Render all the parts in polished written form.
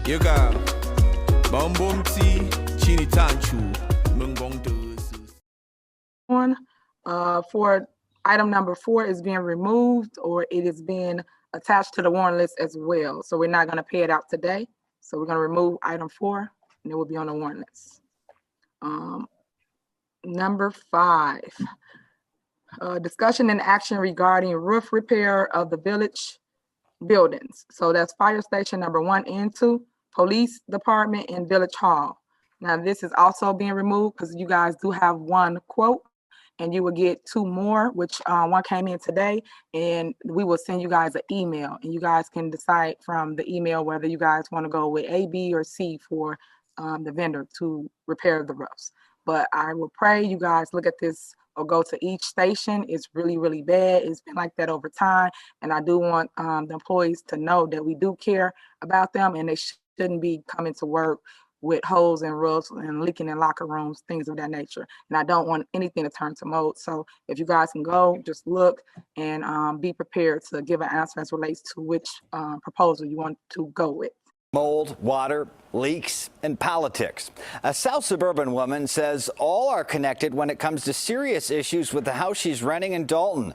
Yoga, Bombomti, Chini Tanchu, One, for item number 4 is being removed, or it is being attached to the warrant list as well. So we're not going to pay it out today. So we're going to remove item 4, and it will be on the warrant list. Number 5, discussion and action regarding roof repair of the village buildings. So that's fire station number 1 and 2, police department, and village hall. Now this is also being removed because you guys do have one quote, and you will get 2 more, which one came in today, and we will send you guys an email, and you guys can decide from the email whether you guys want to go with A, B, or C for the vendor to repair the roofs. But I will pray you guys look at this or go to each station. It's really, really bad. It's been like that over time. And I do want the employees to know that we do care about them, and they shouldn't be coming to work with holes in roofs and leaking in locker rooms, things of that nature. And I don't want anything to turn to mold. So if you guys can go, just look and be prepared to give an answer as relates to which proposal you want to go with. Mold, water, leaks, and politics. A South suburban woman says all are connected when it comes to serious issues with the house she's renting in Dolton.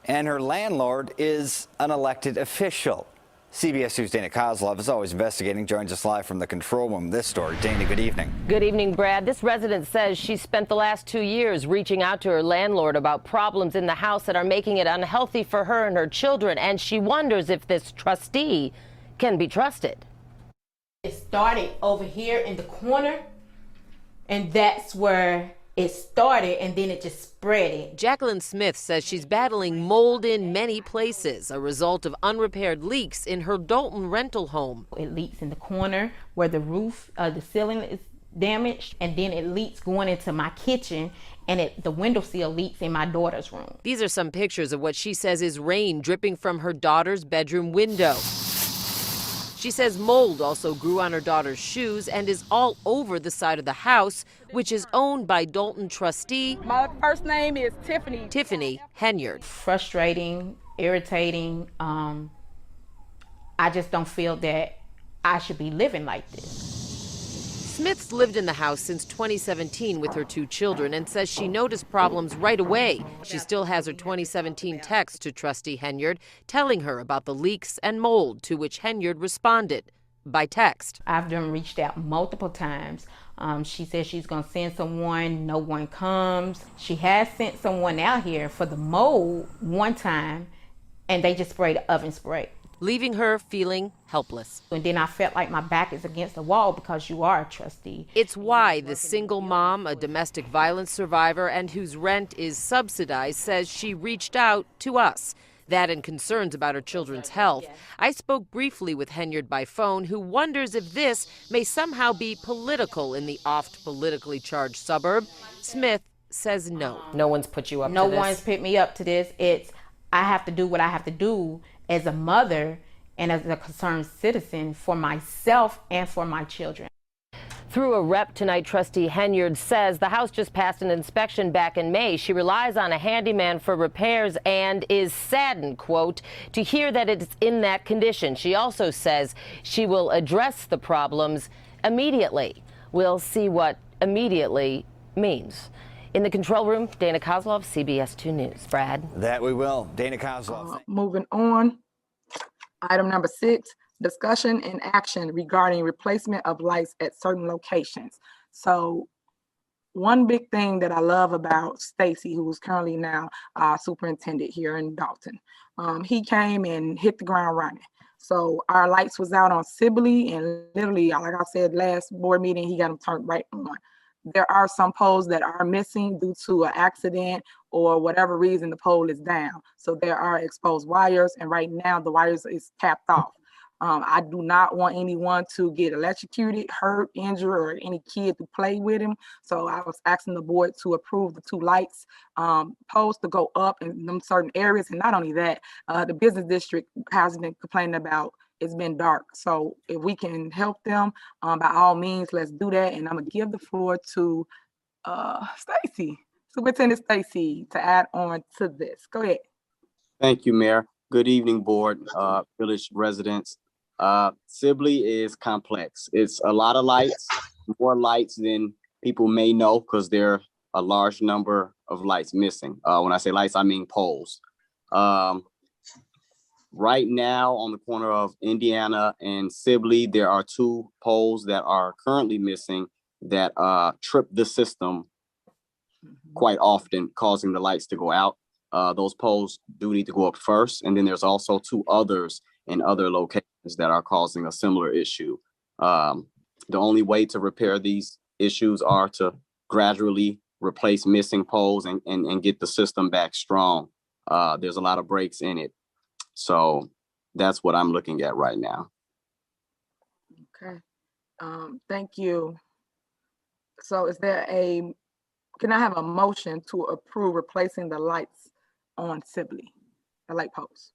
And her landlord is an elected official. CBS News' Dana Kozlov is always investigating, joins us live from the control room. This story. Dana, good evening. Good evening, Brad. This resident says she spent the last 2 years reaching out to her landlord about problems in the house that are making it unhealthy for her and her children. And she wonders if this trustee can be trusted. It started over here in the corner, and that's where it started, and then it just spread it. Jacqueline Smith says she's battling mold in many places, a result of unrepaired leaks in her Dolton rental home. It leaks in the corner where the roof, the ceiling is damaged, and then it leaks going into my kitchen, and the window sill leaks in my daughter's room. These are some pictures of what she says is rain dripping from her daughter's bedroom window. She says mold also grew on her daughter's shoes and is all over the side of the house, which is owned by Dolton trustee. My first name is Tiffany. Tiffany Henyard. Frustrating, irritating. I just don't feel that I should be living like this. Smith's lived in the house since 2017 with her 2 children and says she noticed problems right away. She still has her 2017 text to trustee Henyard telling her about the leaks and mold, to which Henyard responded by text. I've done reached out multiple times. She says she's going to send someone. No one comes. She has sent someone out here for the mold one time, and they just sprayed the oven spray, leaving her feeling helpless. And then I felt like my back is against the wall because you are a trustee. It's why the single mom, a domestic violence survivor and whose rent is subsidized, says she reached out to us. That and concerns about her children's health. I spoke briefly with Henyard by phone, who wonders if this may somehow be political in the oft politically charged suburb. Smith says no. No one's put you up to this? No one's put me up to this. I have to do what I have to do as a mother and as a concerned citizen for myself and for my children. Through a rep tonight, trustee Henyard says the house just passed an inspection back in May. She relies on a handyman for repairs and is saddened, quote, to hear that it's in that condition. She also says she will address the problems immediately. We'll see what immediately means. In the control room, Dana Kozlov, CBS 2 News. Brad? That we will. Dana Kozlov. Moving on. Item number 6, discussion and action regarding replacement of lights at certain locations. So one big thing that I love about Stacy, who's currently now superintendent here in Dolton, he came and hit the ground running. So our lights was out on Sibley, and literally, like I said, last board meeting, he got them turned right on. There are some poles that are missing due to an accident or whatever reason the pole is down. So there are exposed wires, and right now the wires is tapped off. I do not want anyone to get electrocuted, hurt, injured, or any kid to play with him. So I was asking the board to approve the 2 lights poles to go up in them certain areas. And not only that, the business district has been complaining about it's been dark. So if we can help them, by all means, let's do that. And I'm gonna give the floor to Stacy, Superintendent Stacy, to add on to this. Go ahead. Thank you, Mayor. Good evening, board, village residents. Sibley is complex. It's a lot of lights, more lights than people may know, because there are a large number of lights missing. When I say lights, I mean poles. Right now, on the corner of Indiana and Sibley, there are 2 poles that are currently missing that trip the system quite often, causing the lights to go out. Those poles do need to go up first. And then there's also 2 others in other locations that are causing a similar issue. The only way to repair these issues are to gradually replace missing poles and get the system back strong. There's a lot of breaks in it. So that's what I'm looking at right now. Okay. Thank you. So can I have a motion to approve replacing the lights on Sibley, the light posts?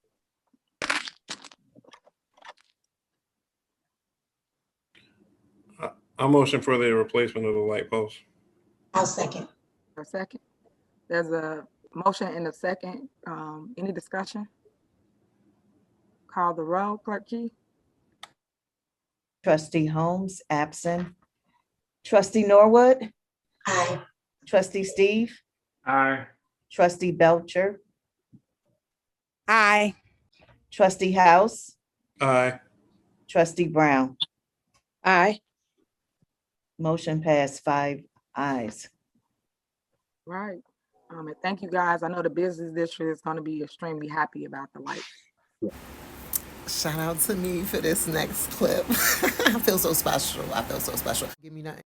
I motion for the replacement of the light posts. I'll second. For a second. There's a motion and a second. Any discussion? Call the roll, Clerk Key. Trustee Holmes, absent. Trustee Norwood, Aye. Trustee Steve, Aye. Trustee Belcher, Aye. Trustee House, Aye. Trustee Brown. Aye. Motion passed 5 ayes. Right. And thank you guys. I know the business district is going to be extremely happy about the lights. Shout out to me for this next clip. I feel so special. I feel so special. Give me nothing.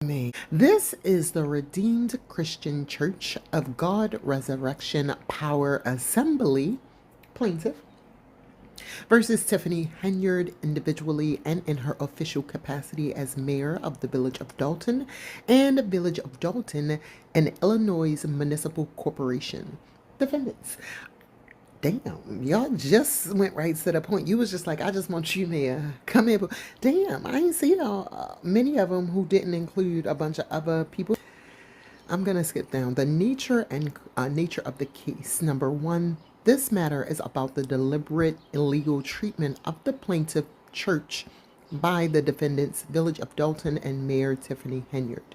Me. This is the Redeemed Christian Church of God Resurrection Power Assembly plaintiff versus Tiffany Henyard individually and in her official capacity as mayor of the Village of Dolton and Village of Dolton, an Illinois municipal corporation. Defendants. Damn, y'all just went right to the point. You was just like, I just want you there. Come here. Damn, I ain't see many of them who didn't include a bunch of other people. I'm going to skip down. The nature of the case. Number 1, this matter is about the deliberate illegal treatment of the plaintiff church by the defendants, Village of Dolton and Mayor Tiffany Henyard.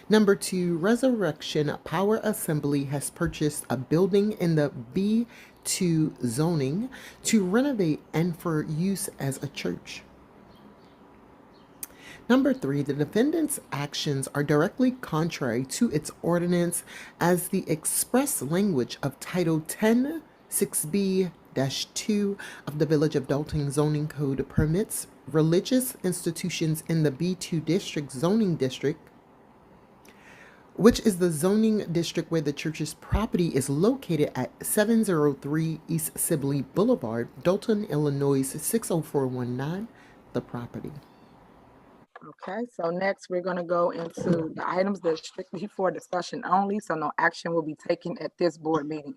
Number 2, Resurrection Power Assembly has purchased a building in the B2 zoning to renovate and for use as a church. Number 3, the defendant's actions are directly contrary to its ordinance as the express language of Title 10, 6B-2 of the Village of Dolton Zoning Code permits religious institutions in the B2 district zoning district, which is the zoning district where the church's property is located at 703 East Sibley Boulevard, Dolton, Illinois 60419, the property. Okay, so next we're going to go into the items that are strictly for discussion only, so no action will be taken at this board meeting.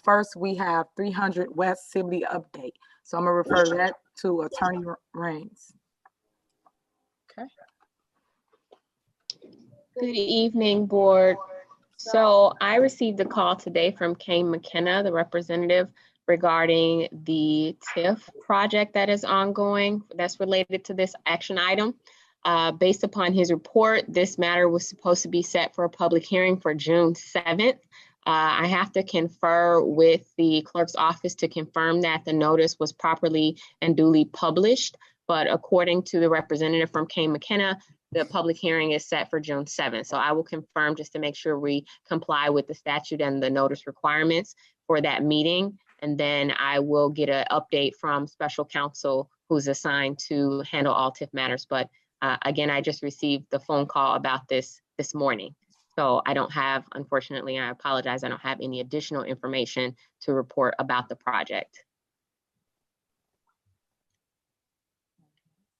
First, we have 300 West Sibley update. So I'm going to refer that to Attorney Raines. Okay. Good evening, board. So I received a call today from Kane McKenna, the representative, regarding the TIF project that is ongoing that's related to this action item. Based upon his report, this matter was supposed to be set for a public hearing for June 7th. I have to confer with the clerk's office to confirm that the notice was properly and duly published. But according to the representative from Kane McKenna, the public hearing is set for June 7th. So I will confirm just to make sure we comply with the statute and the notice requirements for that meeting. And then I will get an update from special counsel who's assigned to handle all TIF matters. But again, I just received the phone call about this morning. So I don't have, unfortunately, I apologize, I don't have any additional information to report about the project.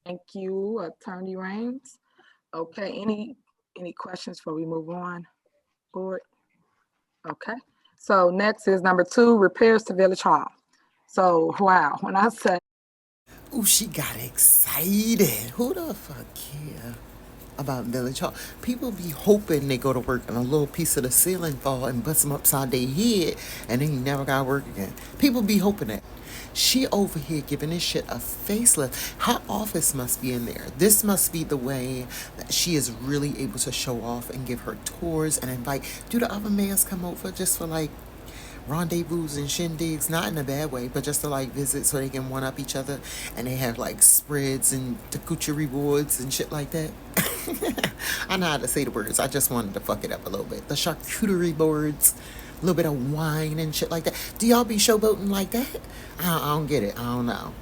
Thank you, Attorney Raines. Okay, any questions before we move on, board? Okay, so next is number 2, repairs to Village Hall. So, wow, when I said, Ooh, she got excited. Who the fuck care? about Village Hall. People be hoping they go to work and a little piece of the ceiling fall and bust them upside their head and then you never got to work again. People be hoping that. She over here giving this shit a facelift. Her office must be in there. This must be the way that she is really able to show off and give her tours and invite. Do the other mayors come over just for like rendezvous and shindigs? Not in a bad way, but just to like visit so they can one up each other, and they have like spreads and charcuterie boards and shit like that. I know how to say the words. I just wanted to fuck it up a little bit. The charcuterie boards, a little bit of wine and shit like that. Do y'all be showboating like that? I don't get it. I don't know.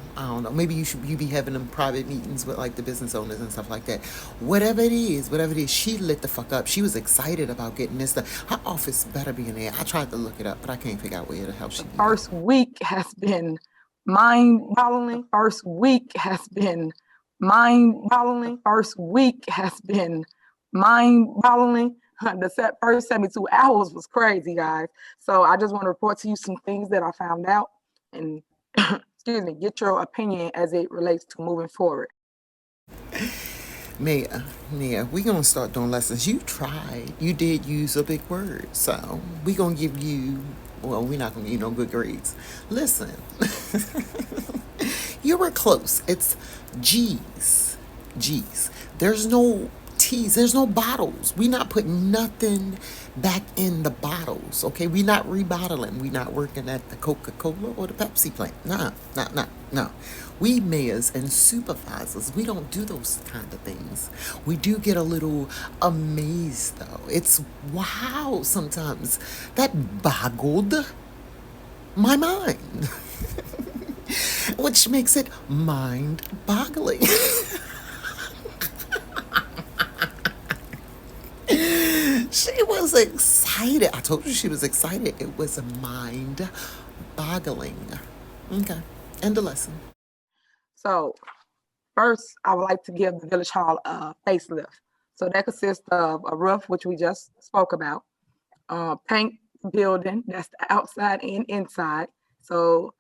Maybe you be having them private meetings with like the business owners and stuff like that. Whatever it is, she lit the fuck up. She was excited about getting this stuff. Her office better be in there. I tried to look it up, but I can't figure out where the hell she be. First week has been mind-boggling. First week has been mind-boggling. First week has been mind-boggling. The first 72 hours was crazy, guys. So I just want to report to you some things that I found out and excuse me, get your opinion as it relates to moving forward. Mia, we gonna start doing lessons. You tried. You did use a big word. So we gonna give you, well, we're not gonna give you no good grades. Listen, you were close. It's G's. There's no T's. There's no bottles. We not putting nothing back in the bottles, okay? We not rebottling. We not working at the Coca-Cola or the Pepsi plant. No. We mayors and supervisors, we don't do those kind of things. We do get a little amazed, though. It's wow sometimes. That boggled my mind, which makes it mind-boggling. She was excited. I told you she was excited. It was mind-boggling. Okay, end the lesson. So first, I would like to give the Village Hall a facelift. So that consists of a roof, which we just spoke about, paint building, that's the outside and inside. So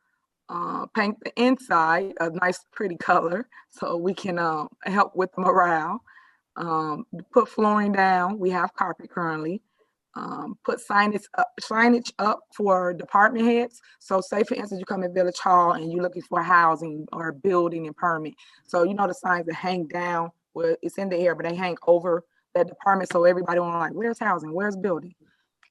paint the inside a nice, pretty color so we can help with morale. Put flooring down. We have carpet currently. Put signage up for department heads. So say for instance, you come in Village Hall and you're looking for housing or building and permit. So you know the signs that hang down where it's in the air, but they hang over that department. So everybody will like, where's housing? Where's building?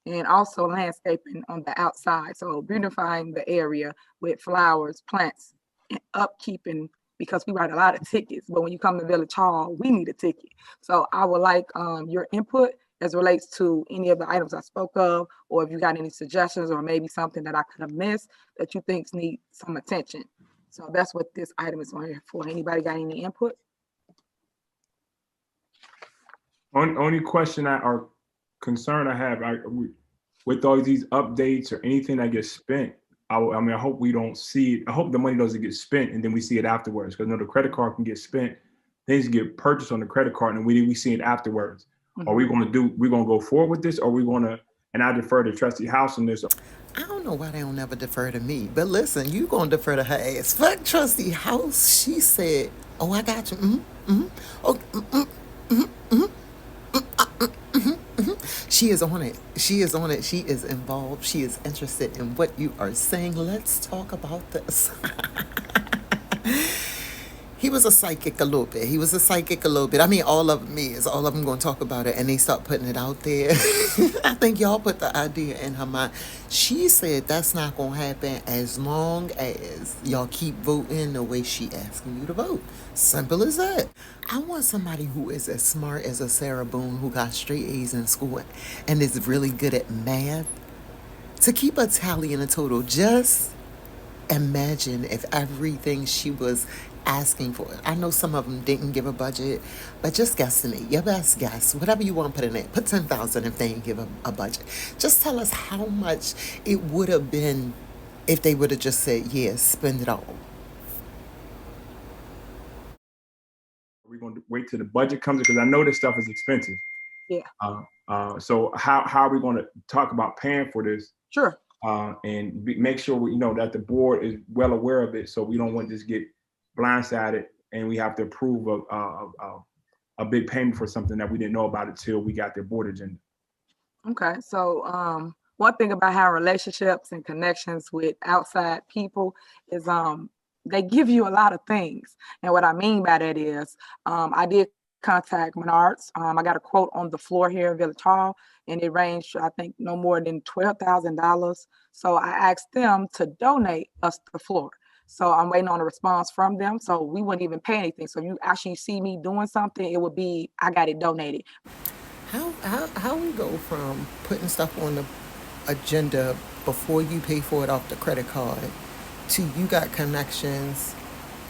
And also landscaping on the outside. So beautifying the area with flowers, plants, and upkeeping, because we write a lot of tickets, but when you come to Village Hall, we need a ticket. So I would like your input as relates to any of the items I spoke of, or if you got any suggestions or maybe something that I could have missed that you think need some attention. So that's what this item is on here for. Anybody got any input? Only question or concern I have, with all these updates or anything that gets spent, I hope we don't see it. I hope the money doesn't get spent and then we see it afterwards. Because the credit card can get spent, things get purchased on the credit card, and we see it afterwards. Mm-hmm. Are we going to go forward with this? Or are we going to, and I defer to Trustee House on this. I don't know why they don't ever defer to me, but listen, you going to defer to her ass. Fuck Trustee House. She said, oh, I got you. She is on it. She is involved. She is interested in what you are saying. Let's talk about this. He was a psychic a little bit. I mean, all of them is. All of them going to talk about it, and they start putting it out there. I think y'all put the idea in her mind. She said that's not going to happen as long as y'all keep voting the way she asking you to vote. Simple as that. I want somebody who is as smart as a Sarah Boone, who got straight A's in school and is really good at math, to keep a tally and a total. Just imagine if everything she was asking for. I know some of them didn't give a budget, but just guesstimate. Your best guess, whatever you want to put in it. Put 10,000 if they didn't give a budget. Just tell us how much it would have been if they would have just said, yeah, spend it all. We're going to wait till the budget comes in, because I know this stuff is expensive. Yeah. So how are we going to talk about paying for this? Sure. And make sure we know that the board is well aware of it, so we don't want to just get blindsided and we have to approve of a big payment for something that we didn't know about until we got their board agenda. Okay, so one thing about having relationships and connections with outside people is they give you a lot of things. And what I mean by that is I did contact Menards. I got a quote on the floor here in Village Hall, and it ranged, I think, no more than $12,000. So I asked them to donate us the floor. So I'm waiting on a response from them. So we wouldn't even pay anything. So if you actually see me doing something, it would be I got it donated. How we go from putting stuff on the agenda before you pay for it off the credit card to you got connections,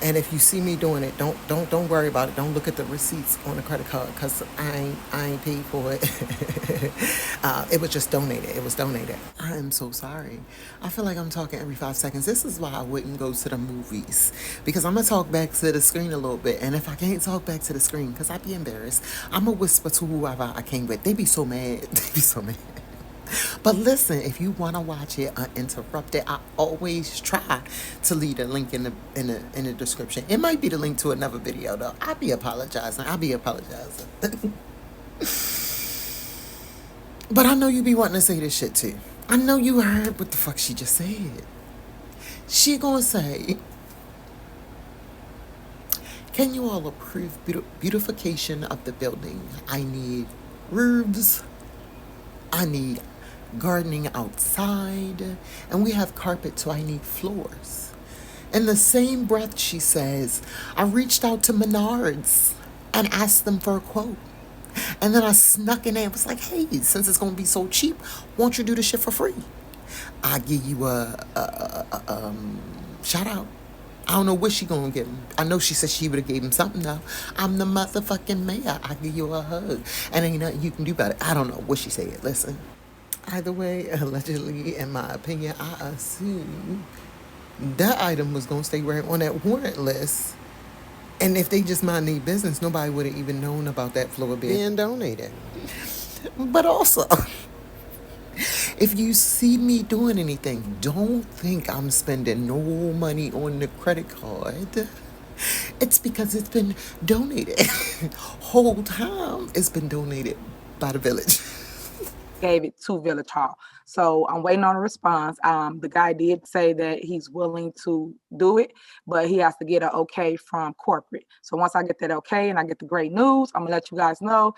and if you see me doing it, don't worry about it. Don't look at the receipts on the credit card because I ain't paid for it. It was just donated. It was donated. I am so sorry. I feel like I'm talking every 5 seconds. This is why I wouldn't go to the movies, because I'm gonna talk back to the screen a little bit, and if I can't talk back to the screen because I'd be embarrassed, I'm gonna whisper to whoever I came with. They be so mad. They be so mad. But listen, if you want to watch it uninterrupted, I always try to leave a link in the description. It might be the link to another video though. I'll be apologizing. But I know you be wanting to say this shit too. I know you heard what the fuck she just said. She gonna say, can you all approve beautification of the building? I need roofs. I need gardening outside, and we have carpet, so I need floors. In the same breath, she says, I reached out to Menards and asked them for a quote. And then I snuck in there and was like, hey, since it's going to be so cheap, won't you do the shit for free? I give you a shout out. I don't know what she gonna give him. I know she said she would have gave him something though. I'm the motherfucking mayor. I give you a hug. And ain't nothing you can do about it. I don't know what she said. Listen. Either way, allegedly, in my opinion, I assume that item was gonna stay right on that warrant list. And if they just mind their business, nobody would have even known about that floor being donated. But also, if you see me doing anything, don't think I'm spending no money on the credit card. It's because it's been donated. Whole time it's been donated by the village. Gave it to Village Hall. So I'm waiting on a response. The guy did say that he's willing to do it, but he has to get an okay from corporate. So once I get that okay and I get the great news, I'm gonna let you guys know.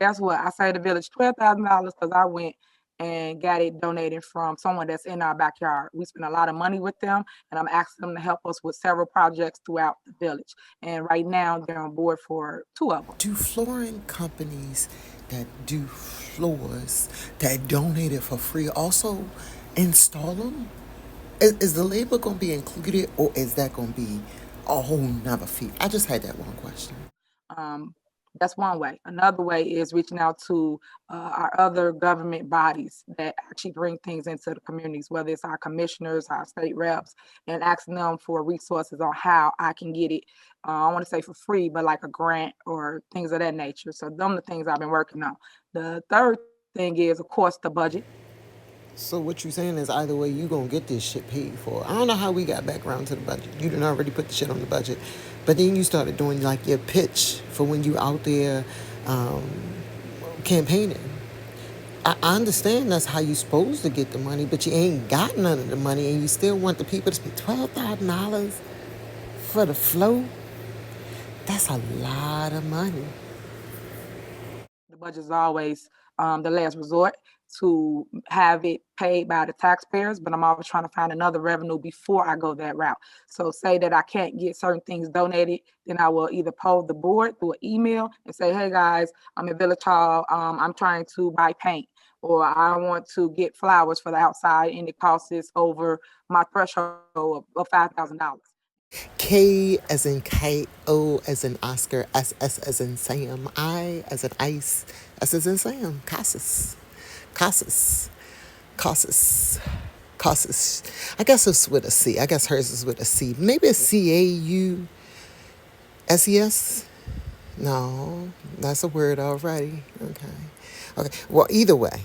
Guess what? I saved the village $12,000 because I went and got it donated from someone that's in our backyard. We spent a lot of money with them, and I'm asking them to help us with several projects throughout the village. And right now they're on board for 2 of them. Do flooring companies that do floors that donate it for free also install them? Is the labor going to be included, or is that going to be a whole nother fee? I just had that one question. That's one way. Another way is reaching out to our other government bodies that actually bring things into the communities, whether it's our commissioners, our state reps, and asking them for resources on how I can get it. I want to say for free, but like a grant or things of that nature. So them are the things I've been working on. The third thing is, of course, the budget. So what you're saying is either way, you going to get this shit paid for. I don't know how we got back around to the budget. You done already put the shit on the budget. But then you started doing like your pitch for when you out there campaigning. I understand that's how you supposed to get the money, but you ain't got none of the money, and you still want the people to spend $12,000 for the flow. That's a lot of money. The budget is always the last resort to have it paid by the taxpayers, but I'm always trying to find another revenue before I go that route. So say that I can't get certain things donated, then I will either poll the board through an email and say, hey guys, I'm at Village Hall, I'm trying to buy paint, or I want to get flowers for the outside and it costs over my threshold of $5,000. K as in K, O as in Oscar, S as in Sam, I as in ice, S as in Sam, Casas. I guess it's with a C. I guess hers is with a C. Maybe it's CAUSES. No, that's a word already. Okay. Well, either way.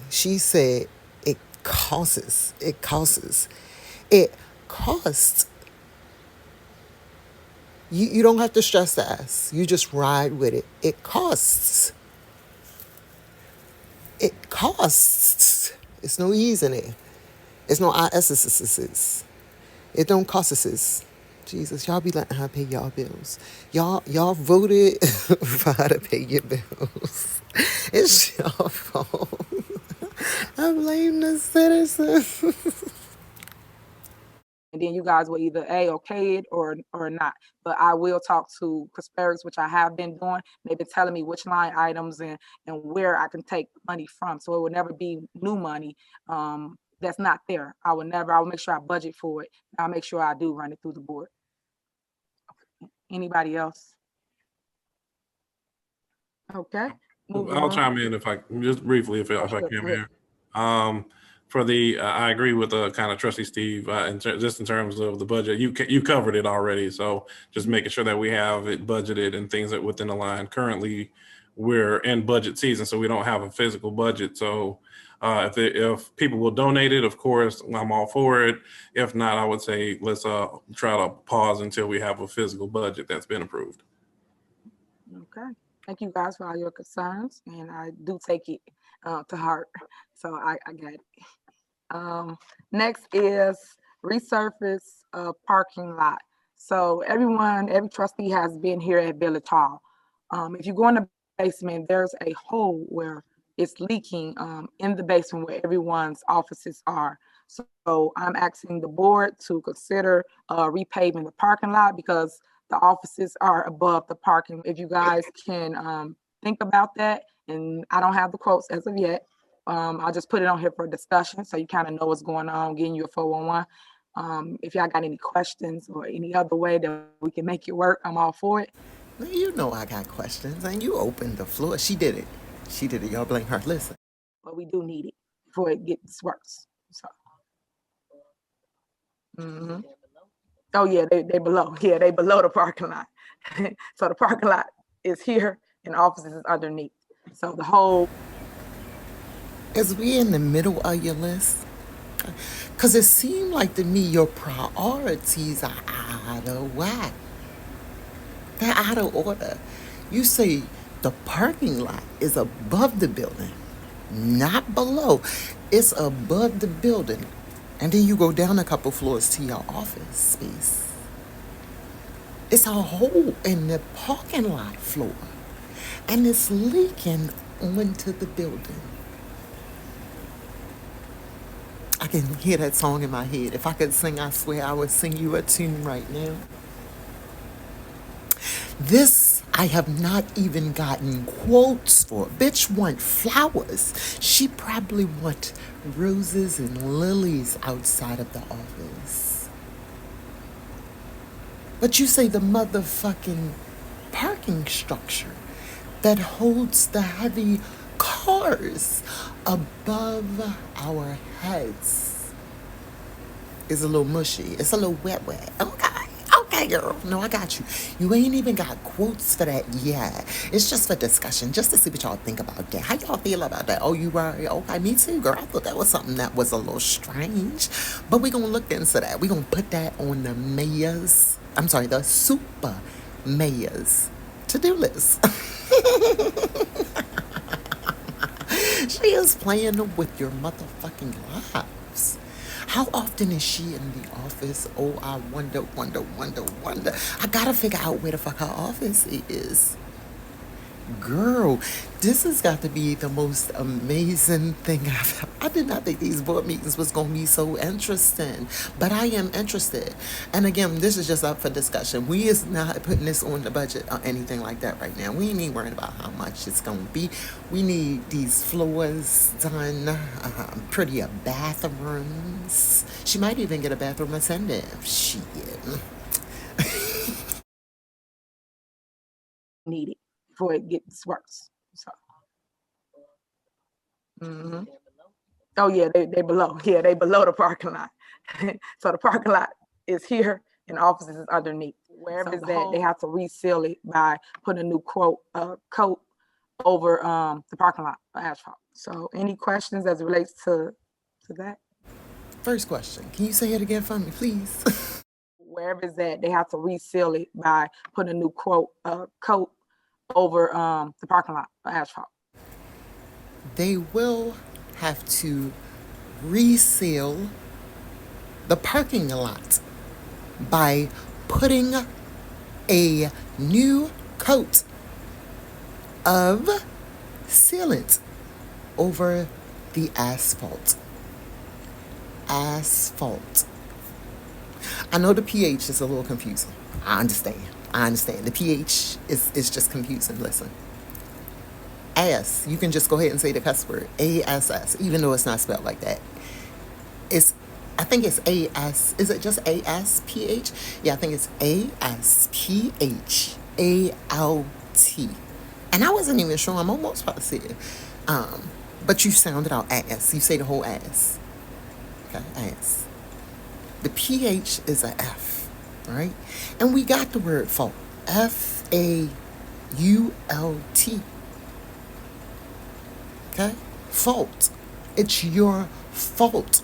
She said it costs You don't have to stress the S. You just ride with it. It costs. It costs. It's no E's in it. It's no ISS's. It don't cost us. Jesus, y'all be letting her pay y'all bills. Y'all voted for her to pay your bills. It's your fault. I blame the citizens. And then you guys will either okay it or not. But I will talk to Prosperics, which I have been doing. They've been telling me which line items and where I can take money from. So it will never be new money that's not there. I will make sure I budget for it. I'll make sure I do run it through the board. Anybody else? Okay. I'll chime in if I just briefly if I can here. I agree with kind of Trustee Steve just in terms of the budget. You covered it already, so just making sure that we have it budgeted and things that within the line. Currently, we're in budget season, so we don't have a physical budget. So if people will donate it, of course, I'm all for it. If not, I would say let's try to pause until we have a physical budget that's been approved. Okay. Thank you guys for all your concerns, and I do take it to heart. So I got it. Next is resurface parking lot. So every trustee has been here at Village Hall. If you go in the basement, there's a hole where it's leaking in the basement where everyone's offices are. So I'm asking the board to consider repaving the parking lot because the offices are above the parking. If you guys can think about that, and I don't have the quotes as of yet. I'll just put it on here for discussion so you kind of know what's going on, getting you a 411. If y'all got any questions or any other way that we can make it work, I'm all for it. You know I got questions, and you opened the floor. She did it. Y'all blame her. Listen. But we do need it before it gets worse. So. Oh yeah, they below. Yeah, they below the parking lot. So the parking lot is here and the offices is underneath. So the whole. Is we in the middle of your list? Because it seemed like to me your priorities are out of whack. They're out of order. You say the parking lot is above the building, not below. It's above the building. And then you go down a couple floors to your office space. It's a hole in the parking lot floor. And it's leaking onto the building. I can hear that song in my head. If I could sing, I swear I would sing you a tune right now. This, I have not even gotten quotes for. Bitch want flowers. She probably want roses and lilies outside of the office. But you say the motherfucking parking structure that holds the heavy cars above our heads is a little mushy. It's a little wet. Okay, girl. No, I got you. You ain't even got quotes for that yet. It's just for discussion, just to see what y'all think about that. How y'all feel about that? Oh, you worry? Okay, me too, girl. I thought that was something that was a little strange. But we're going to look into that. We're going to put that on the super mayor's to-do list. She is playing with your motherfucking lives. How often is she in the office? Oh, I wonder. I gotta figure out where the fuck her office is. Girl, this has got to be the most amazing thing I did not think these board meetings was going to be so interesting, but I am interested. And again, this is just up for discussion. We is not putting this on the budget or anything like that right now. We ain't even worried about how much it's going to be. We need these floors done, prettier bathrooms. She might even get a bathroom attendant. Shit. Need it before it gets worse. So. Oh yeah, they below. Yeah, they below the parking lot. So the parking lot is here and the offices is underneath. Wherever it's at, they have to reseal it by putting a new coat over the parking lot asphalt. So any questions as it relates to that? First question, can you say it again for me, please? wherever it's at, they have to reseal it by putting a new coat over the parking lot asphalt. They will have to reseal the parking lot by putting a new coat of sealant over the asphalt. Asphalt. I know the pH is a little confusing. I understand. The pH is just confusing. Listen. Ass. You can just go ahead and say the cuss word. ASS. Even though it's not spelled like that. I think it's AS. Is it just ASPH? Yeah, I think it's ASPHALT. And I wasn't even sure. I'm almost about to say it. But you sounded out ass. You say the whole ass. Okay, ass. The PH is a F, right? And we got the word fault. FAULT. Okay? Fault. It's your fault.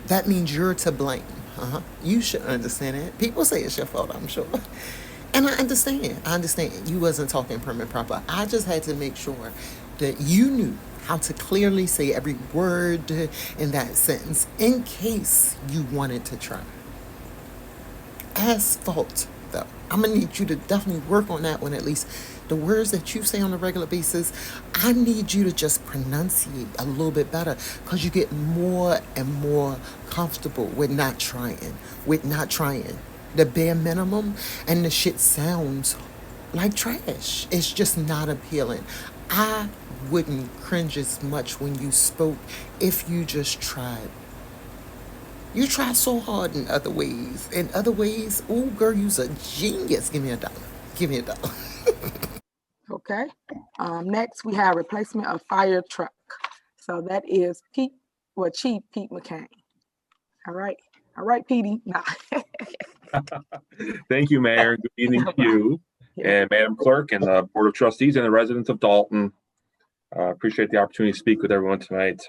That means you're to blame. You should understand it. People say it's your fault, I'm sure. And I understand. You wasn't talking prim and proper. I just had to make sure that you knew how to clearly say every word in that sentence in case you wanted to try. Asphalt, though. I'm going to need you to definitely work on that one, at least. The words that you say on a regular basis, I need you to just pronunciate a little bit better because you get more and more comfortable with not trying. The bare minimum, and the shit sounds like trash. It's just not appealing. I wouldn't cringe as much when you spoke if you just tried. You try so hard in other ways. Oh girl, you's a genius. Give me $1. Okay. Next, we have replacement of fire truck. So that is Chief Pete McCain. All right, Petey. Nah. Thank you, Mayor. Good evening to you and Madam Clerk and the Board of Trustees and the residents of Dolton. Appreciate the opportunity to speak with everyone tonight.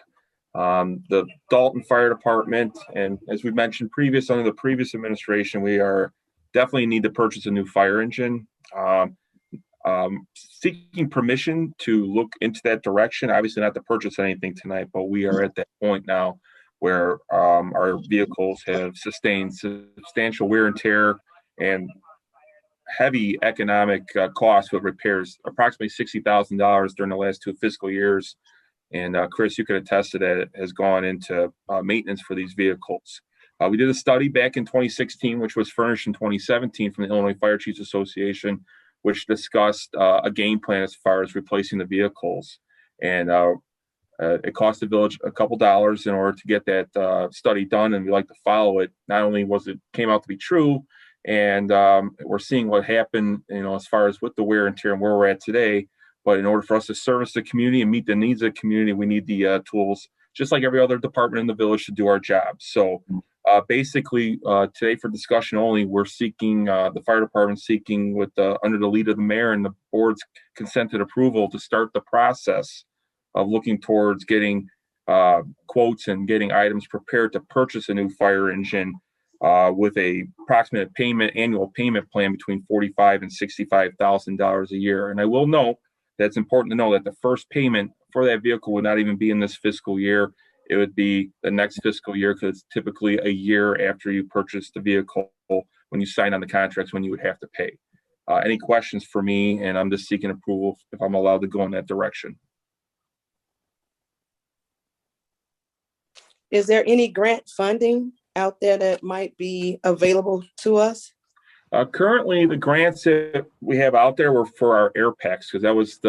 The Dolton Fire Department, and as we mentioned under the previous administration, we are definitely need to purchase a new fire engine. Seeking permission to look into that direction, obviously not to purchase anything tonight, but we are at that point now where our vehicles have sustained substantial wear and tear and heavy economic costs with repairs, approximately $60,000 during the last 2 fiscal years. And Chris, you could attest to that, it has gone into maintenance for these vehicles. We did a study back in 2016, which was furnished in 2017 from the Illinois Fire Chiefs Association, which discussed a game plan as far as replacing the vehicles. And it cost the village a couple dollars in order to get that study done, and we like to follow it. Not only came out to be true, and we're seeing what happened, as far as with the wear and tear and where we're at today. But in order for us to service the community and meet the needs of the community, we need the tools, just like every other department in the village, to do our job. So basically, today for discussion only, we're seeking, the fire department seeking under the lead of the mayor and the board's consented approval to start the process of looking towards getting quotes and getting items prepared to purchase a new fire engine with a approximate annual payment plan between $45,000 and $65,000 a year. And I will note that it's important to know that the first payment for that vehicle would not even be in this fiscal year. It would be the next fiscal year, because it's typically a year after you purchase the vehicle when you sign on the contracts when you would have to pay. Any questions for me? And I'm just seeking approval if I'm allowed to go in that direction. Is there any grant funding out there that might be available to us? Currently, the grants that we have out there were for our air packs, because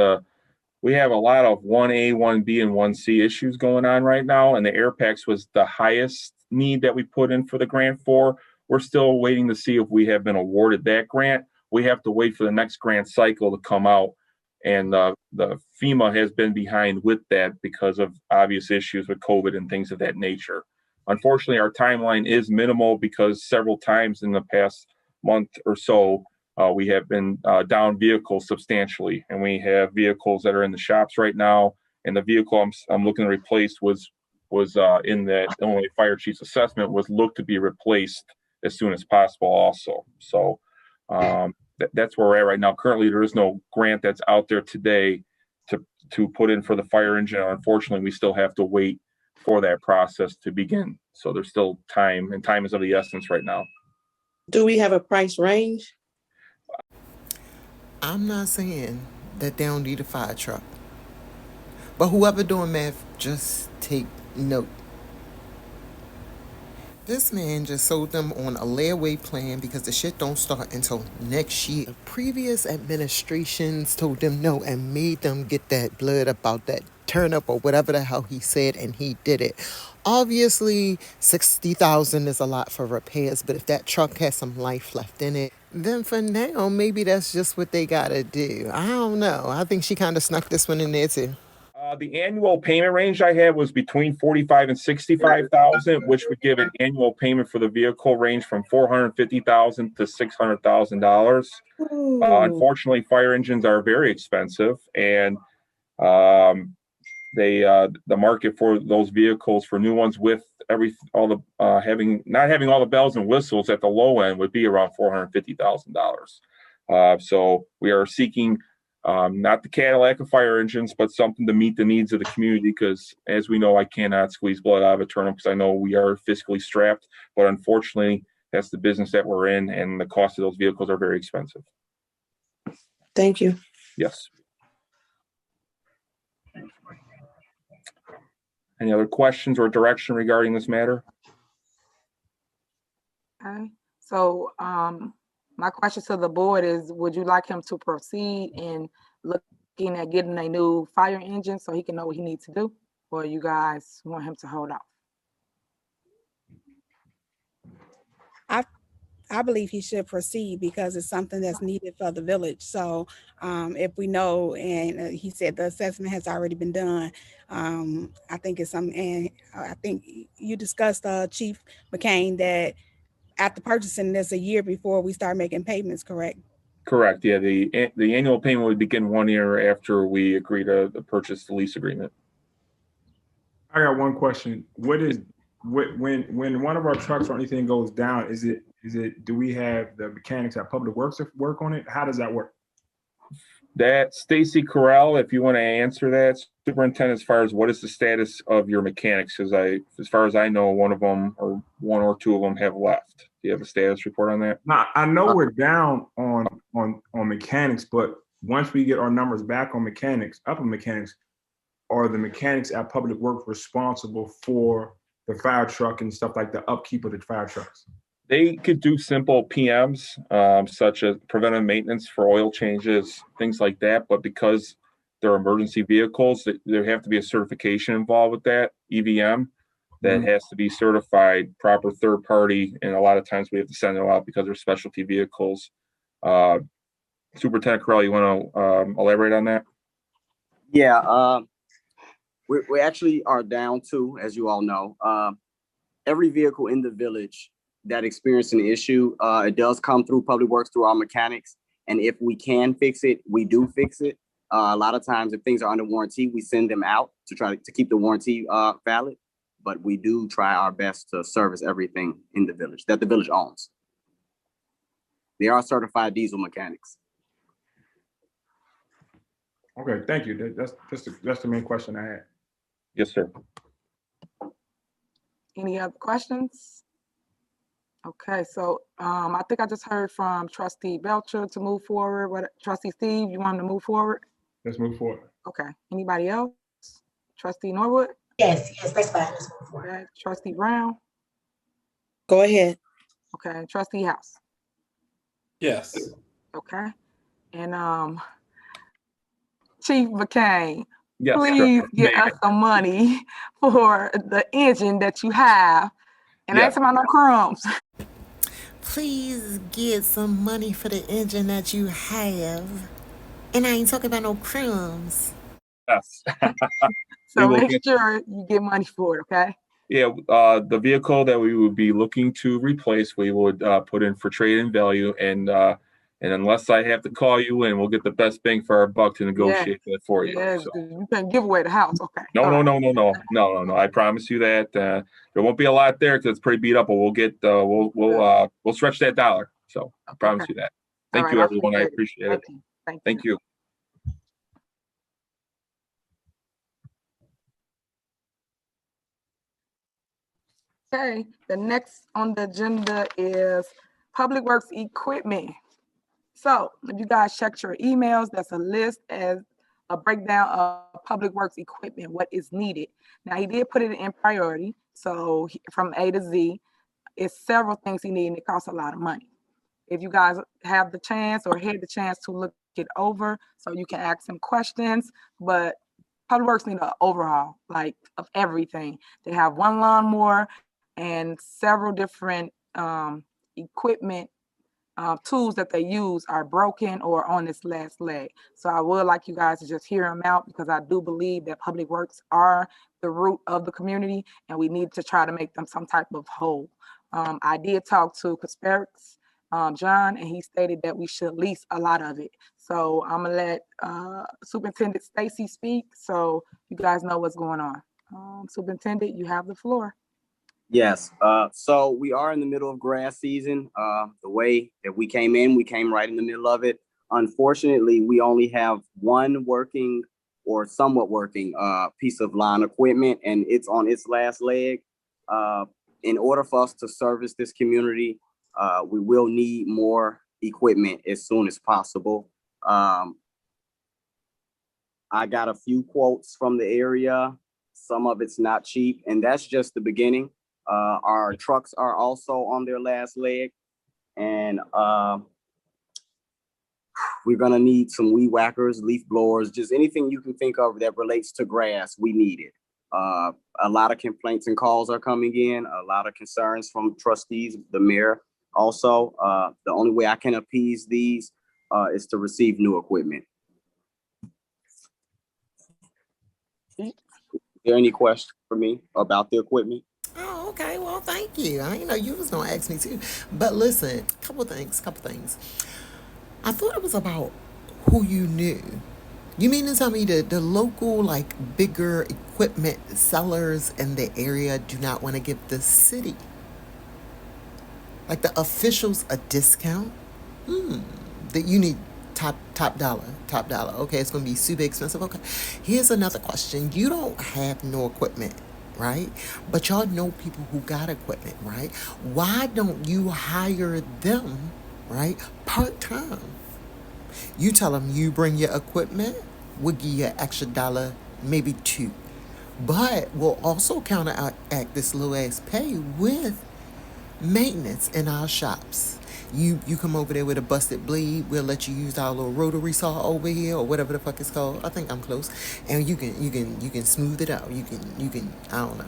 we have a lot of 1A, 1B, and 1C issues going on right now, and the air packs was the highest need that we put in for the grant for. We're still waiting to see if we have been awarded that grant. We have to wait for the next grant cycle to come out, and the FEMA has been behind with that because of obvious issues with COVID and things of that nature. Unfortunately, our timeline is minimal because several times in the past month or so, we have been down vehicles substantially, and we have vehicles that are in the shops right now. And the vehicle I'm looking to replace was in the Illinois Fire Chief's assessment was looked to be replaced as soon as possible also. So that's where we're at right now. Currently, there is no grant that's out there today to put in for the fire engine. Unfortunately, we still have to wait for that process to begin. So there's still time, and time is of the essence right now. Do we have a price range? I'm not saying that they don't need a fire truck, but whoever doing math, just take note. This man just sold them on a layaway plan because the shit don't start until next year. The previous administrations told them no and made them get that blood about that turnip or whatever the hell he said, and he did it. Obviously, $60,000 is a lot for repairs, but if that truck has some life left in it, then for now, maybe that's just what they gotta do. I don't know. I think she kind of snuck this one in there too. The annual payment range I had was between $45,000 and $65,000, which would give an annual payment for the vehicle range from $450,000 to $600,000. Unfortunately, fire engines are very expensive, and the market for those vehicles, for new ones with not having all the bells and whistles at the low end, would be around $450,000. So we are seeking not the Cadillac of fire engines, but something to meet the needs of the community, because as we know, I cannot squeeze blood out of a turnip because I know we are fiscally strapped, but unfortunately that's the business that we're in, and the cost of those vehicles are very expensive. Thank you. Yes. Any other questions or direction regarding this matter? Okay, so my question to the board is, would you like him to proceed in looking at getting a new fire engine so he can know what he needs to do? Or you guys want him to hold off? I believe he should proceed because it's something that's needed for the village. So if we know, and he said the assessment has already been done, I think it's something, and I think you discussed, Chief McCain, that after purchasing this a year before we start making payments, correct? Correct. Yeah, the annual payment would begin 1 year after we agree to purchase the lease agreement. I got one question. When one of our trucks or anything goes down, do we have the mechanics at Public Works to work on it? How does that work? That Stacy Corral, if you want to answer that, Superintendent, as far as what is the status of your mechanics? Because as far as I know, one or two of them have left. Do you have a status report on that? Now, I know we're down on mechanics, but once we get our numbers back on mechanics, are the mechanics at Public Works responsible for the fire truck and stuff like the upkeep of the fire trucks? They could do simple PMs, such as preventive maintenance for oil changes, things like that. But because they're emergency vehicles, there have to be a certification involved with that, EVM, that has to be certified, proper third party. And a lot of times we have to send them out because they're specialty vehicles. Superintendent Corral, you want to elaborate on that? Yeah, we actually are down to, as you all know, every vehicle in the village that experienced an issue, it does come through Public Works, through our mechanics. And if we can fix it, we do fix it. A lot of times if things are under warranty, we send them out to try to keep the warranty valid. But we do try our best to service everything in the village that the village owns. They are certified diesel mechanics. Okay, thank you. That's the main question I had. Yes, sir. Any other questions? Okay, so I think I just heard from Trustee Belcher to move forward. Trustee Steve, you want to move forward? Let's move forward. Okay, anybody else? Trustee Norwood? Yes, that's fine. Let's move forward. Okay. Trustee Brown? Go ahead. Okay, Trustee House? Yes. Okay, and Chief McCain, Yes, please get us some money for the engine that you have. And I ain't talking about no crumbs. Please get some money for the engine that you have. And I ain't talking about no crumbs. Yes. So make sure you get money for it, okay? Yeah, the vehicle that we would be looking to replace, we would put in for trade-in value, and And unless I have to call you in, we'll get the best bang for our buck to negotiate that for you. Yes, So. you can't give away the house. Okay. No, All no, right. no, no, no, no, no, no. I promise you that there won't be a lot there because it's pretty beat up, but we'll get we'll stretch that dollar. So I promise you that. Thank you, everyone. I appreciate it. Thank you. Okay, the next on the agenda is Public Works equipment. So if you guys checked your emails, that's a list as a breakdown of Public Works equipment, what is needed. Now he did put it in priority. So from A to Z, it's several things he needs and it costs a lot of money. If you guys have the chance or had the chance to look it over, so you can ask him questions, but Public Works need an overhaul, like of everything. They have one lawnmower and several different equipment tools that they use are broken or on its last leg. So I would like you guys to just hear them out because I do believe that Public Works are the root of the community and we need to try to make them some type of whole. I did talk to Kasperix, John, and he stated that we should lease a lot of it. So I'm gonna let Superintendent Stacy speak so you guys know what's going on. Superintendent, you have the floor. Yes, so we are in the middle of grass season. The way that we came right in the middle of it. Unfortunately, we only have one working or somewhat working piece of lawn equipment, and it's on its last leg. In order for us to service this community, we will need more equipment as soon as possible. I got a few quotes from the area. Some of it's not cheap, and that's just the beginning. Our trucks are also on their last leg, and we're gonna need some weed whackers, leaf blowers, just anything you can think of that relates to grass. We need it. A lot of complaints and calls are coming in, a lot of concerns from trustees, the mayor also. The only way I can appease these is to receive new equipment. Is there any question for me about the equipment? Oh, okay. Well, thank you. I didn't know you was gonna ask me too. But listen, couple things. I thought it was about who you knew. You mean to tell me that the local, like, bigger equipment sellers in the area do not want to give the city, like the officials, a discount? That you need top dollar. Okay, it's gonna be super expensive. Okay, here's another question. You don't have no equipment, right? But y'all know people who got equipment, right? Why don't you hire them, right, part-time? You tell them you bring your equipment, we'll give you an extra $1, maybe $2. But we'll also counteract this low ass pay with maintenance in our shops. You come over there with a busted blade, we'll let you use our little rotary saw over here or whatever the fuck it's called. I think I'm close. And you can smooth it out. You can I don't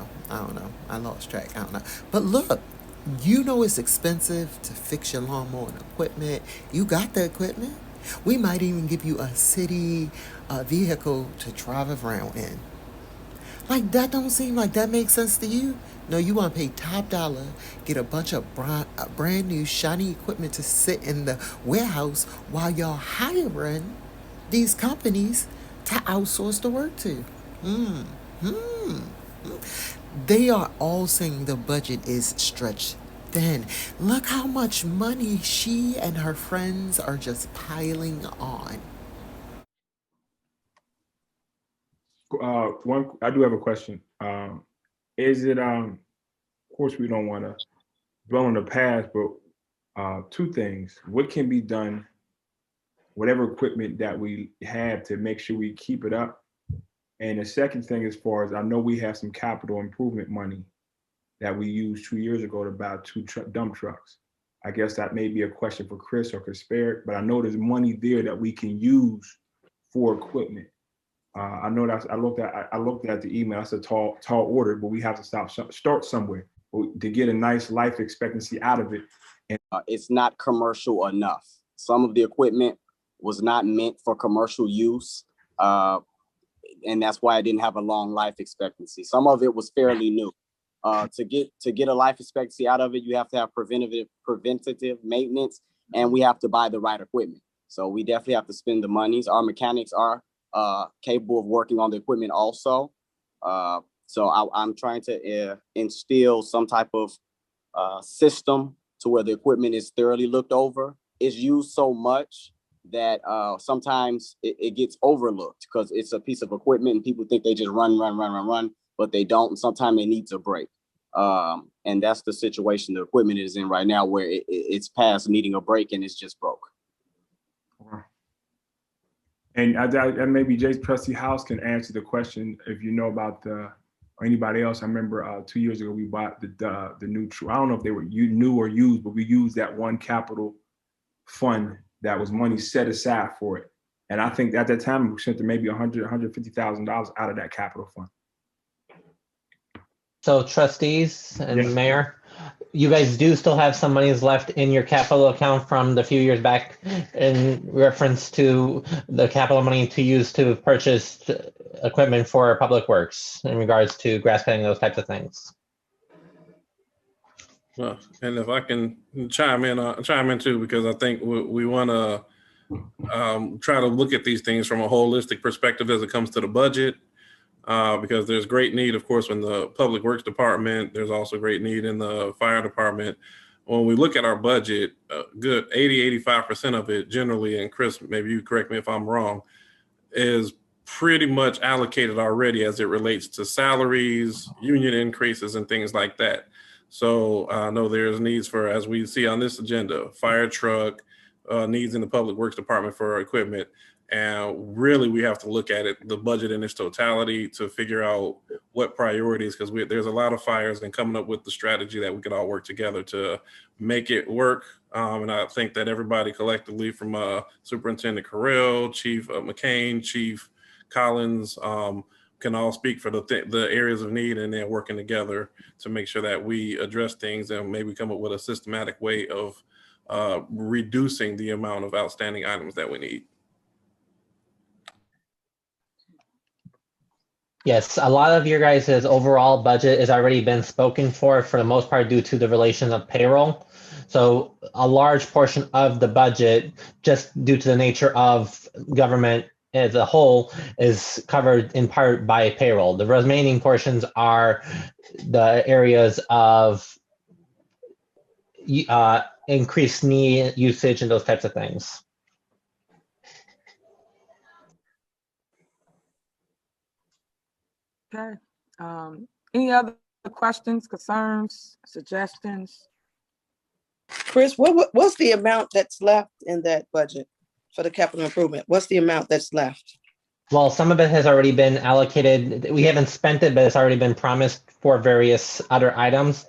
know. I lost track. I don't know. But look, you know it's expensive to fix your lawnmower and equipment. You got the equipment. We might even give you a city vehicle to drive around in. Like, that don't seem like that makes sense to you? No, you want to pay top dollar, get a bunch of brand new shiny equipment to sit in the warehouse while y'all hiring these companies to outsource the work to. They are all saying the budget is stretched thin. Look how much money she and her friends are just piling on. I do have a question. Is it of course we don't want to dwell on the past, but two things. What can be done, whatever equipment that we have, to make sure we keep it up? And the second thing, as far as I know, we have some capital improvement money that we used 2 years ago to buy two dump trucks. I guess that may be a question for Chris or Kasperich, but I know there's money there that we can use for equipment. I know that I looked at the email. That's a tall order, but we have to start somewhere to get a nice life expectancy out of it. And it's not commercial enough. Some of the equipment was not meant for commercial use, and that's why it didn't have a long life expectancy. Some of it was fairly new. To get a life expectancy out of it, you have to have preventative maintenance, and we have to buy the right equipment. So we definitely have to spend the monies. Our mechanics are capable of working on the equipment also. So I'm trying to instill some type of system to where the equipment is thoroughly looked over. It's used so much that sometimes it gets overlooked because it's a piece of equipment and people think they just run, but they don't. And sometimes it needs a break. And that's the situation the equipment is in right now, where it's past needing a break and it's just broke. And maybe Trustee House can answer the question if you know about or anybody else. I remember 2 years ago we bought the new. I don't know if they were new or used, but we used that one capital fund that was money set aside for it. And I think at that time we spent maybe $150,000 out of that capital fund. So trustees and mayor, you guys do still have some monies left in your capital account from the few years back in reference to the capital money to use to purchase equipment for public works in regards to grass cutting, those types of things. Well, and if I can chime in too, because I think we want to try to look at these things from a holistic perspective as it comes to the budget. Because there's great need, of course, in the public works department. There's also great need in the fire department. When we look at our budget, good 85% of it generally, and Chris, maybe you correct me if I'm wrong, is pretty much allocated already as it relates to salaries, union increases, and things like that. So I know there's needs for, as we see on this agenda, fire truck, needs in the public works department for equipment. And really, we have to look at it, the budget in its totality, to figure out what priorities, because there's a lot of fires, and coming up with the strategy that we could all work together to make it work. And I think that everybody collectively, from Superintendent Carrell, Chief McCain, Chief Collins, can all speak for the areas of need, and they're working together to make sure that we address things and maybe come up with a systematic way of reducing the amount of outstanding items that we need. Yes, a lot of your guys' overall budget has already been spoken for the most part, due to the relation of payroll. So a large portion of the budget, just due to the nature of government as a whole, is covered in part by payroll. The remaining portions are the areas of increased need, usage, and those types of things. Okay. Any other questions, concerns, suggestions? Chris, what's the amount that's left in that budget for the capital improvement? What's the amount that's left? Well, some of it has already been allocated. We haven't spent it, but it's already been promised for various other items.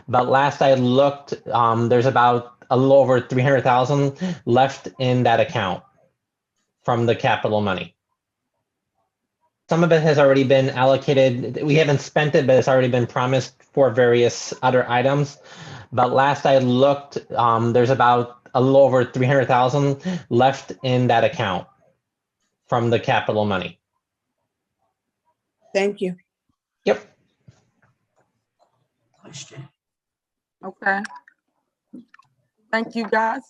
But last I looked, there's about a little over 300,000 left in that account from the capital money. Some of it has already been allocated. We haven't spent it, but it's already been promised for various other items. But last I looked, there's about a little over 300,000 left in that account from the capital money. Thank you. Yep. Question. Okay. Thank you, guys.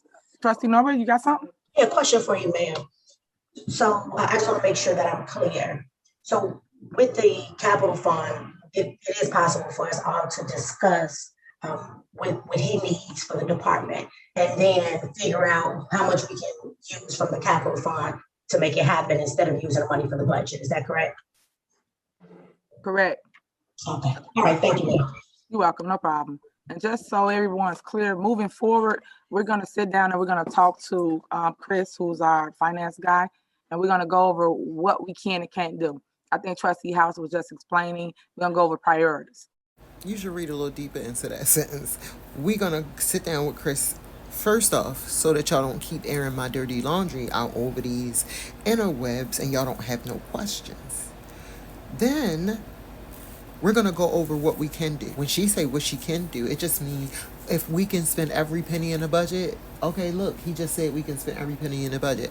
Trustee Norbert, you got something? Yeah, question for you, ma'am. So I just want to make sure that I'm clear. So with the capital fund, it is possible for us all to discuss what he needs for the department, and then figure out how much we can use from the capital fund to make it happen instead of using the money for the budget. Is that correct? Correct. Okay. All right. Thank you, ma'am. You're welcome. No problem. And just so everyone's clear, moving forward, we're going to sit down and we're going to talk to Chris, who's our finance guy, and we're going to go over what we can and can't do. I think Trustee House was just explaining. We're going to go over priorities. You should read a little deeper into that sentence. We're going to sit down with Chris first off, so that y'all don't keep airing my dirty laundry out over these interwebs and y'all don't have no questions. Then we're going to go over what we can do. When she say what she can do, it just means if we can spend every penny in the budget. Okay, look, he just said we can spend every penny in the budget.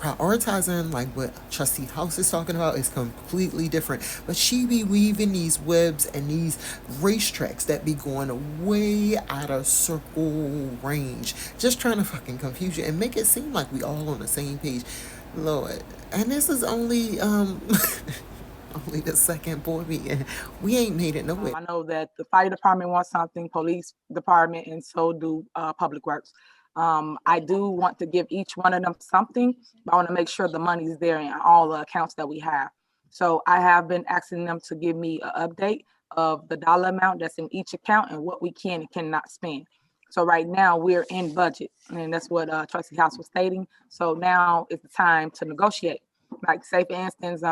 prioritizing like what Trustee House is talking about is completely different. But she be weaving these webs and these racetracks that be going way out of circle range, just trying to fucking confuse you and make it seem like we all on the same page. Lord, and this is only only the second board meeting. We ain't made it nowhere. I know that the fire department wants something, police department, and so do public works. I do want to give each one of them something, but I want to make sure the money's there in all the accounts that we have. So I have been asking them to give me an update of the dollar amount that's in each account and what we can and cannot spend. So right now we're in budget, and that's what Trustee House was stating. So now is the time to negotiate. Like say for instance,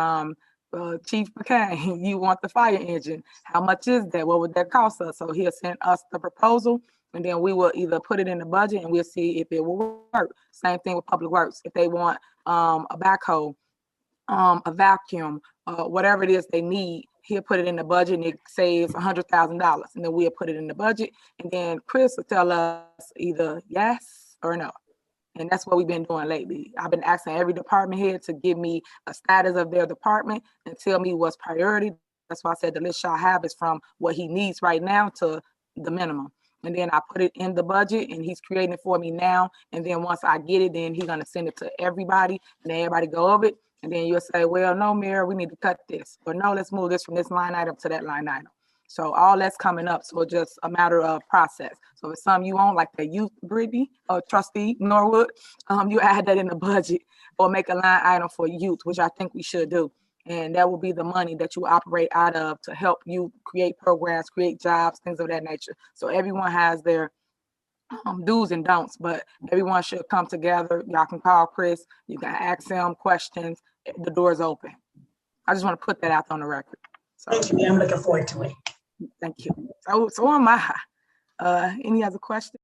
Chief McCain, you want the fire engine. How much is that? What would that cost us? So he'll send us the proposal, and then we will either put it in the budget and we'll see if it will work. Same thing with public works. If they want a backhoe, a vacuum, whatever it is they need, he'll put it in the budget and it saves $100,000. And then we'll put it in the budget. And then Chris will tell us either yes or no. And that's what we've been doing lately. I've been asking every department head to give me a status of their department and tell me what's priority. That's why I said the list y'all have is from what he needs right now to the minimum. And then I put it in the budget and he's creating it for me now. And then once I get it, then he's gonna send it to everybody and then everybody go over it. And then you'll say, well, no, Mayor, we need to cut this. Or no, let's move this from this line item to that line item. So all that's coming up. So it's just a matter of process. So if some you own, like the youth, Brittany, or Trustee Norwood, you add that in the budget or make a line item for youth, which I think we should do. And that will be the money that you operate out of to help you create programs, create jobs, things of that nature. So everyone has their do's and don'ts, but everyone should come together. Y'all can call Chris. You can ask him questions. The door's open. I just want to put that out on the record. So, thank you. I'm looking forward to it. Thank you. So am I. Any other questions?